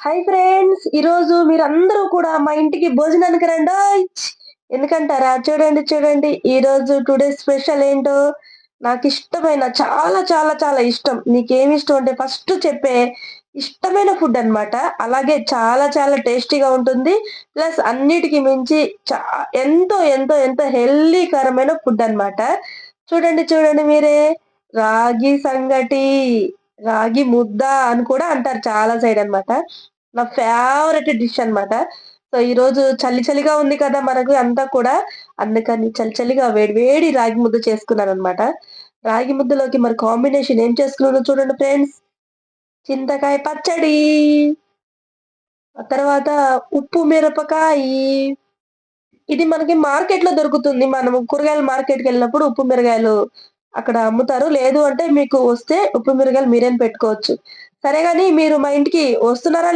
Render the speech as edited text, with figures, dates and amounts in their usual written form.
Hi friends! ఈరోజు మీరందరూ కూడా మా ఇంటికి భోజనానికి రండోయ్! ఎందుకంటారా? చూడండి, చూడండి. ఈరోజు టుడే స్పెషల్ ఏంటో నాకిష్టమైన చాలా చాలా చాలా ఇష్టం. నీకేమిష్టం అంటే ఫస్ట్ చెప్పే ఇష్టమైన ఫుడ్ అన్నమాట. అలాగే చాలా చాలా టేస్టీగా ఉంటుంది. ప్లస్ అన్నిటికి మించి చా ఎంతో ఎంతో ఎంతో హెల్తీకరమైన ఫుడ్ అన్నమాట. చూడండి, చూడండి మీరే రాగి సంగటి, రాగి ముద్ద అని కూడా అంటారు చాలా సైడ్ అన్నమాట. నా ఫేవరెట్ డిష్ అన్నమాట. సో, ఈరోజు చలి చలిగా ఉంది కదా! మనకు అంతా కూడా. అందుకని చలి చలిగా వేడి వేడి రాగి ముద్ద చేసుకున్నానన్నమాట. రాగి ముద్దలోకి మరి కాంబినేషన్ ఏం చేసుకున్నానో చూడండి ఫ్రెండ్స్. చింతకాయ పచ్చడి, ఆ తర్వాత ఉప్పు మిరపకాయి. ఇది మనకి మార్కెట్‌లో దొరుకుతుంది. మనము కూరగాయల మార్కెట్‌కెళ్ళినప్పుడు ఉప్పు మిరగాయలు అక్కడ అమ్ముతారు. లేదు అంటే మీకు వస్తే ఉప్పు మిరగాయలు మీరైనా పెట్టుకోవచ్చు. సరే గాని మీరు మా ఇంటికి వస్తున్నారా?